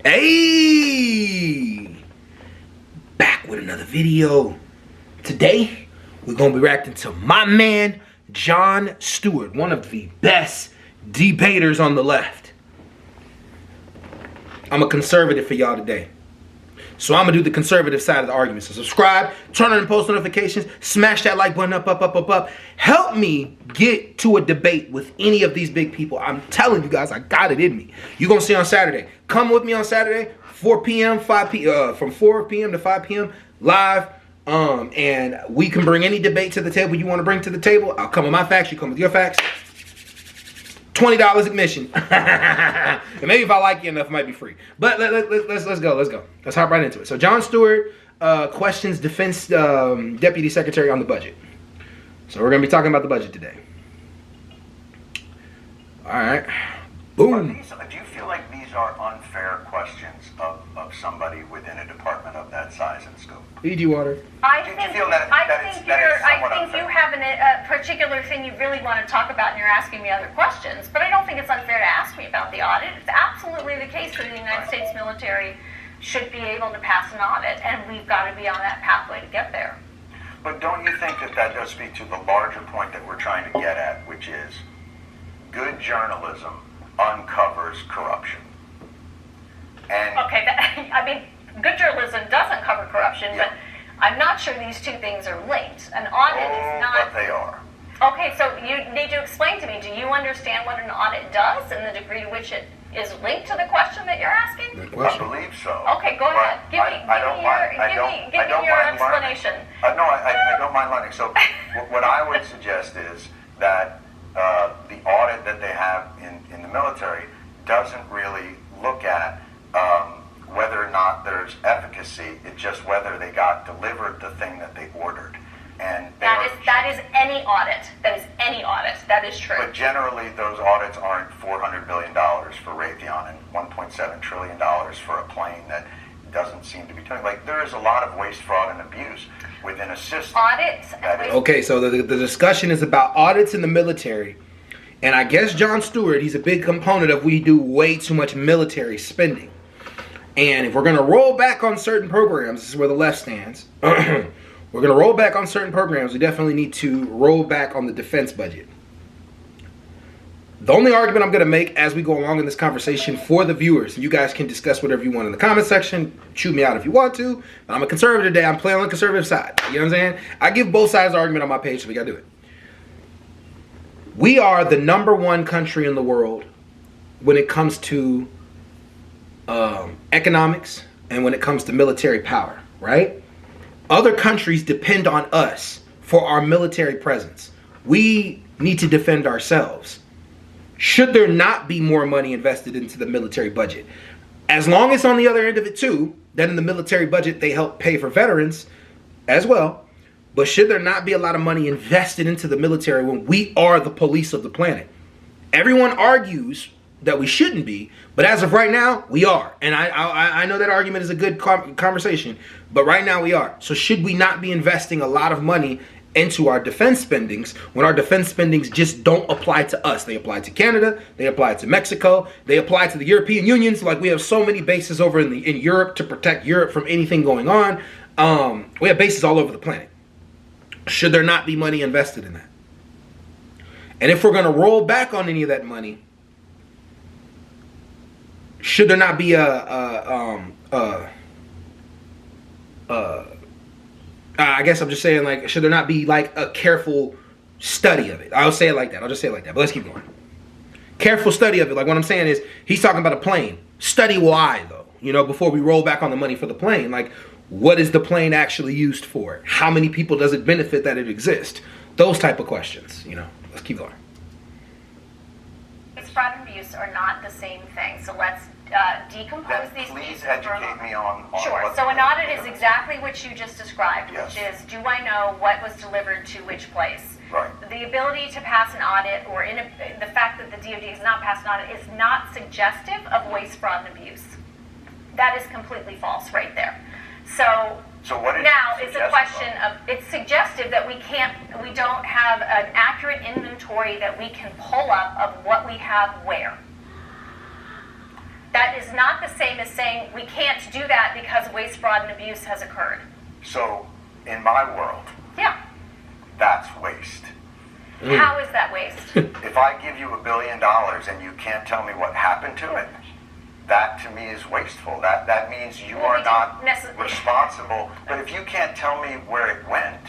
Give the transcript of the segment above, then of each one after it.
Hey! Back with another video. Today, we're going to be reacting to my man, Jon Stewart, one of the best debaters on the left. I'm a conservative for y'all today. So I'm going to do the conservative side of the argument. So subscribe, turn on the post notifications, smash that like button up. Help me get to a debate with any of these big people. I'm telling you guys, I got it in me. You're going to see on Saturday. Come with me on Saturday, 4 p.m., from 4 p.m. to 5 p.m. live. And we can bring any debate to the table you want to bring to the table. I'll come with my facts, you come with your facts. $20 admission. And maybe if I like you enough, it might be free. But let's go. Let's hop right into it. So Jon Stewart questions Defense Deputy Secretary on the budget. So we're going to be talking about the budget today. All right. Boom. Do you feel like these are unfair questions of somebody within a department of that size and scope? Fiji water. I think you have a particular thing you really want to talk about and you're asking me other questions, but I don't think it's unfair to ask me about the audit. It's absolutely the case that the United States military should be able to pass an audit, and we've got to be on that pathway to get there. But don't you think that does speak to the larger point that we're trying to get at, which is good journalism uncovers corruption? And okay, good journalism does uncover corruption, yeah. But I'm not sure these two things are linked. An audit is not... But they are. Okay, so you need to explain to me, do you understand what an audit does and the degree to which it is linked to the question that you're asking? I believe so. Okay, go ahead. Give me your explanation. No, I don't mind learning. So what I would suggest is that the audit that they have in the military doesn't really look at whether or not there's efficacy. It's just whether they got delivered the thing that they ordered. And that is any audit. That is any audit. That is true. But generally, those audits aren't $400 billion for Raytheon and $1.7 trillion for a plane that doesn't seem to be doing. Like, there is a lot of waste, fraud, and abuse within a system. Audits. Okay, so the discussion is about audits in the military. And I guess Jon Stewart, he's a big component of we do way too much military spending. And if we're going to roll back on certain programs, this is where the left stands. We're going to roll back on certain programs. We definitely need to roll back on the defense budget. The only argument I'm going to make as we go along in this conversation for the viewers, and you guys can discuss whatever you want in the comment section, shoot me out if you want to, but I'm a conservative today. I'm playing on the conservative side. You know what I'm saying? I give both sides the argument on my page, so we got to do it. We are the #1 country in the world when it comes to economics and when it comes to military power, right? Other countries depend on us for our military presence. We need to defend ourselves. Should there not be more money invested into the military budget? As long as on the other end of it too, that in the military budget they help pay for veterans as well. But should there not be a lot of money invested into the military when we are the police of the planet? Everyone argues that we shouldn't be, but as of right now, we are. And I know that argument is a good conversation, but right now we are. So should we not be investing a lot of money into our defense spendings when our defense spendings just don't apply to us? They apply to Canada, they apply to Mexico, they apply to the European Union. So like we have so many bases over in Europe to protect Europe from anything going on. We have bases all over the planet. Should there not be money invested in that? And if we're going to roll back on any of that money, should there not be I guess I'm just saying, like, should there not be like a careful study of it? I'll say it like that. I'll just say it like that. But let's keep going. Careful study of it. Like what I'm saying is, he's talking about a plane. Study why though, you know, before we roll back on the money for the plane. Like, what is the plane actually used for? How many people does it benefit that it exists? Those type of questions, you know. Let's keep going. Fraud and abuse are not the same thing. So let's decompose these pieces. Please educate me on Sure. So an audit is exactly what you just described, yes. Which is, do I know what was delivered to which place? Right. The ability to pass an audit, or the fact that the DoD has not passed an audit, is not suggestive of waste, fraud, and abuse. That is completely false right there. So what is now it's a question of, it's suggestive that we don't have an accurate inventory that we can pull up of what we have where. That is not the same as saying we can't do that because waste, fraud, and abuse has occurred. So, in my world, yeah, that's waste. How is that waste? If I give you $1 billion and you can't tell me what happened to it, that to me is wasteful. That means you are not responsible. But if you can't tell me where it went,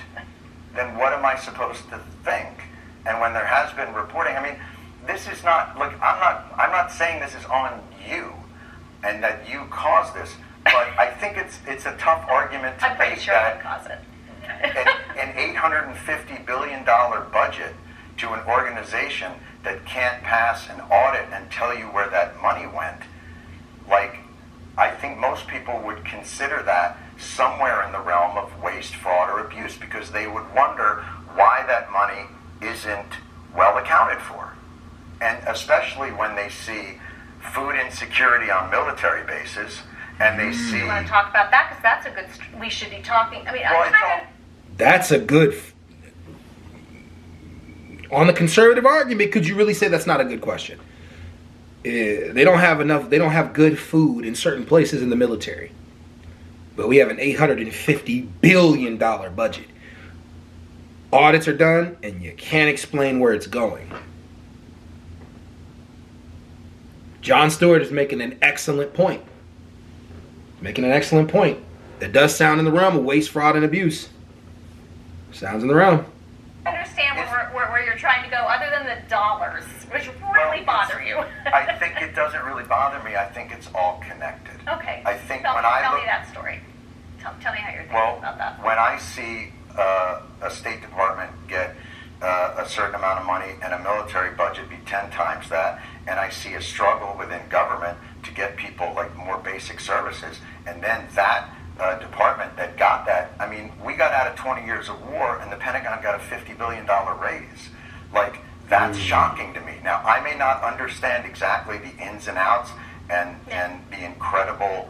then what am I supposed to think? And when there has been reporting, I mean, this is not like I'm not saying this is on you and that you caused this, but I think it's a tough argument to I'm pretty make sure I would cause it. an $850 billion budget to an organization that can't pass an audit and tell you where that money went. Like, I think most people would consider that somewhere in the realm of waste, fraud, or abuse, because they would wonder why that money isn't well accounted for. And especially when they see food insecurity on military bases, and they see... You want to talk about that? Because that's a good... We should be talking... I mean, That's a good... On the conservative argument, could you really say that's not a good question? They don't have good food in certain places in the military. But we have an $850 billion budget. Audits are done, and you can't explain where it's going. John Stewart is making an excellent point. That does sound in the realm of waste, fraud, and abuse. Sounds in the realm. I understand where you're trying to go, other than the dollars, which really bother you. I think it doesn't really bother me. I think it's all connected. Okay. I think tell me that story. Tell me how you're thinking about that. When I see a State Department get a certain amount of money and a military budget be 10 times that, and I see a struggle within government to get people like more basic services, and then that department that got that, I mean, we got out of 20 years of war and the Pentagon got a $50 billion raise. Like, that's shocking to me. Now, I may not understand exactly the ins and outs and the incredible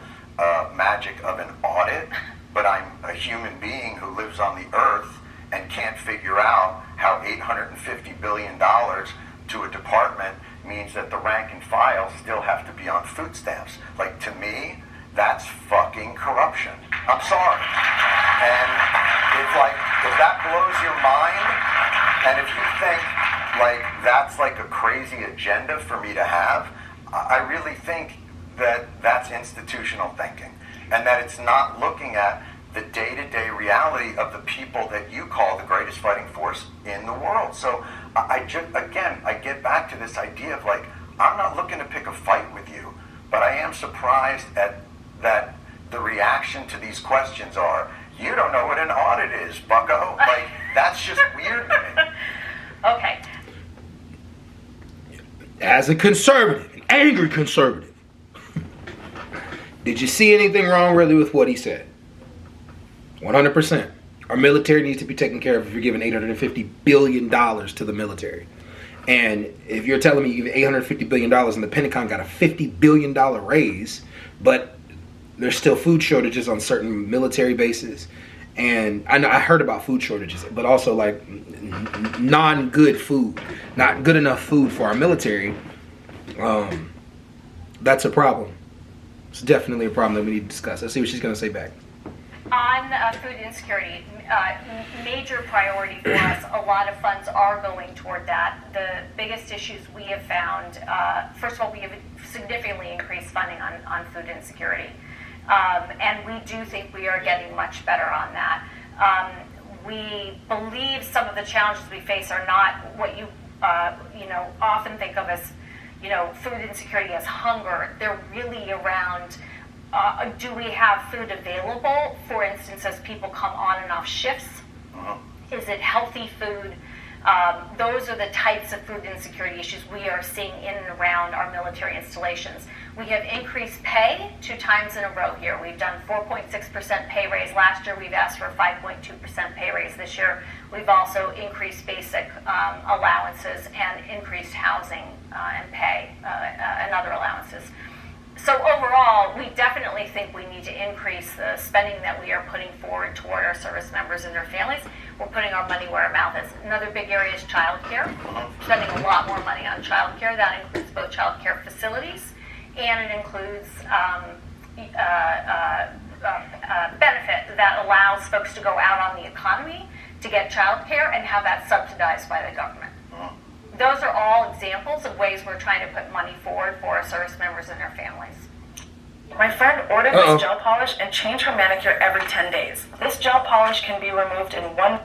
magic of an audit, but I'm a human being who lives on the earth and can't figure out how $850 billion to a department means that the rank and file still have to be on food stamps. Like, to me, that's fucking corruption. I'm sorry. And it's like, if that blows your mind, and if you think like that's like a crazy agenda for me to have, I really think that that's institutional thinking, and that it's not looking at the day-to-day reality of the people that you call the greatest fighting force in the world. So I get back to this idea of like, I'm not looking to pick a fight with you, but I am surprised at that the reaction to these questions are, you don't know what an audit is, bucko. Like, that's just weird to me. Okay. As a conservative, an angry conservative, did you see anything wrong really with what he said? 100%. Our military needs to be taken care of if you're giving $850 billion to the military. And if you're telling me you give $850 billion and the Pentagon got a $50 billion raise, but there's still food shortages on certain military bases. And I know I heard about food shortages, but also like non-good food, not good enough food for our military. That's a problem. It's definitely a problem that we need to discuss. Let's see what she's going to say back. On food insecurity, major priority for us. A lot of funds are going toward that. The biggest issues we have found, first of all, we have significantly increased funding on food insecurity. And we do think we are getting much better on that. We believe some of the challenges we face are not what you often think of as, food insecurity as hunger. They're really around, do we have food available? For instance, as people come on and off shifts, is it healthy food? Those are the types of food insecurity issues we are seeing in and around our military installations. We have increased pay 2 times in a row here. We've done 4.6% pay raise last year. We've asked for a 5.2% pay raise this year. We've also increased basic allowances and increased housing and pay and other allowances. So overall, we definitely think we need to increase the spending that we are putting forward toward our service members and their families. We're putting our money where our mouth is. Another big area is child care. Spending a lot more money on child care. That includes both child care facilities and it includes benefit that allows folks to go out on the economy to get childcare and have that subsidized by the government. Those are all examples of ways we're trying to put money forward for our service members and their families. My friend ordered this gel polish and changed her manicure every 10 days. This gel polish can be removed in one...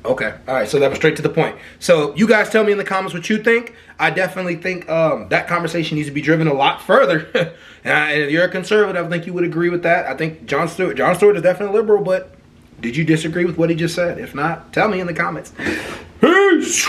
Okay, all right, so that was straight to the point. So you guys tell me in the comments what you think. I definitely think that conversation needs to be driven a lot further. And if you're a conservative, I think you would agree with that. I think Jon Stewart is definitely liberal, but did you disagree with what he just said? If not, tell me in the comments. Peace!